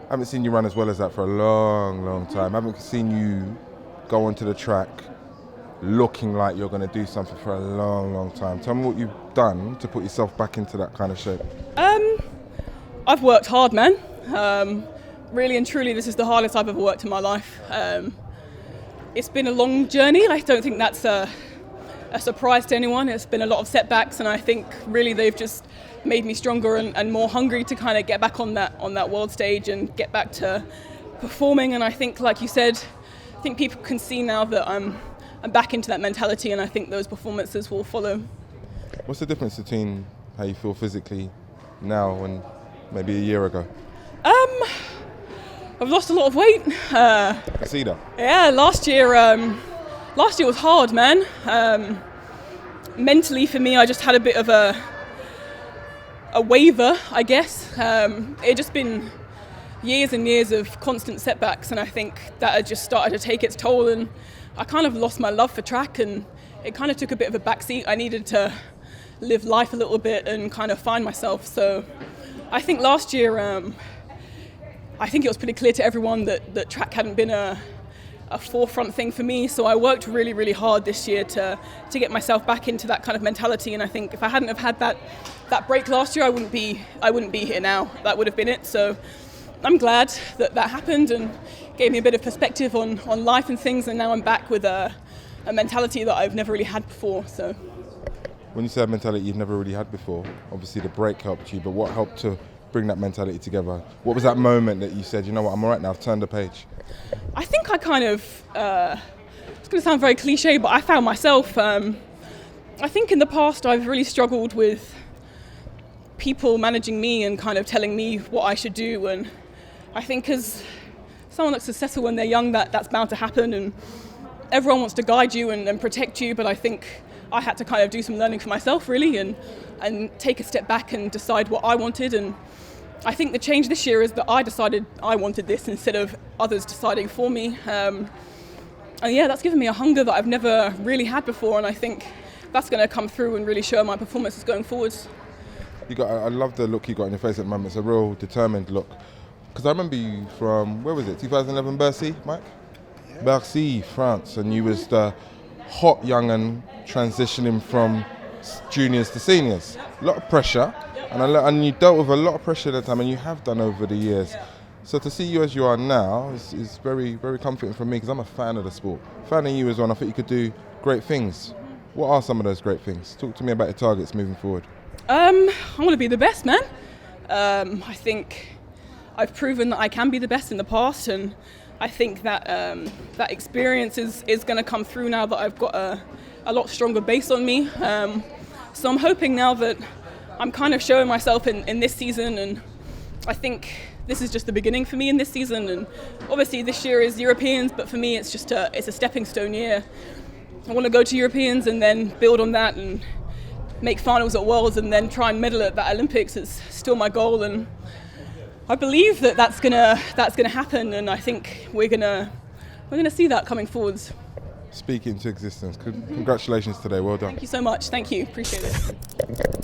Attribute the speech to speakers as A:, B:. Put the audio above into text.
A: I haven't seen you run as well as that for a long, long time. I haven't seen you go onto the track looking like you're going to do something for a long, long time. Tell me what you've done to put yourself back into that kind of shape.
B: I've worked hard, man. Really and truly, this is the hardest I've ever worked in my life. It's been a long journey. I don't think that's a surprise to anyone. It's been a lot of setbacks, and I think really they've just made me stronger and more hungry to kind of get back on that world stage and get back to performing. And I think, like you said, I think people can see now that I'm back into that mentality, and I think those performances will follow.
A: What's the difference between how you feel physically now and maybe a year ago?
B: I've lost a lot of weight.
A: I see that.
B: Yeah, last year was hard, man. Mentally for me, I just had a bit of a waver, I guess. It just been years and years of constant setbacks, and I think that had just started to take its toll, and I kind of lost my love for track, and it kind of took a bit of a backseat. I needed to live life a little bit and kind of find myself. So I think last year, I think it was pretty clear to everyone that track hadn't been a forefront thing for me. So I worked really, really hard this year to get myself back into that kind of mentality. And I think if I hadn't have had that break last year, I wouldn't be here now. That would have been it. So I'm glad that happened and gave me a bit of perspective on life and things. And now I'm back with a mentality that I've never really had before. So
A: when you say a mentality you've never really had before, obviously the break helped you, but what helped to bring that mentality together? What was that moment that you said, you know what, I'm all right now, I've turned the page?
B: I think I kind of, it's going to sound very cliche, but I found myself, I think in the past I've really struggled with people managing me and kind of telling me what I should do, and I think as someone that's successful when they're young, that's bound to happen, and everyone wants to guide you and protect you, but I think I had to kind of do some learning for myself really and take a step back and decide what I wanted. And I think the change this year is that I decided I wanted this instead of others deciding for me. And yeah, that's given me a hunger that I've never really had before, and I think that's going to come through and really show my performances going forwards.
A: I love the look you got on your face at the moment. It's a real determined look. Because I remember you from, where was it, 2011 Bercy, Mike? Yeah. Bercy, France, and you was the hot young and transitioning from juniors to seniors. A lot of pressure, and you dealt with a lot of pressure at the time, and you have done over the years. So to see you as you are now is very, very comforting for me, because I'm a fan of the sport. Fan of you as well, and I think you could do great things. What are some of those great things? Talk to me about your targets moving forward. I
B: want to be the best, man. I think I've proven that I can be the best in the past, and I think that that experience is going to come through now that I've got a lot stronger base on me. So I'm hoping now that I'm kind of showing myself in this season, and I think this is just the beginning for me in this season. And obviously this year is Europeans, but for me it's just it's a stepping stone year. I want to go to Europeans and then build on that and make finals at Worlds and then try and medal at the Olympics. It's still my goal, and I believe that's gonna happen, and I think we're gonna see that coming forwards.
A: Speak into existence. Congratulations today. Well done.
B: Thank you so much. Thank you. Appreciate it.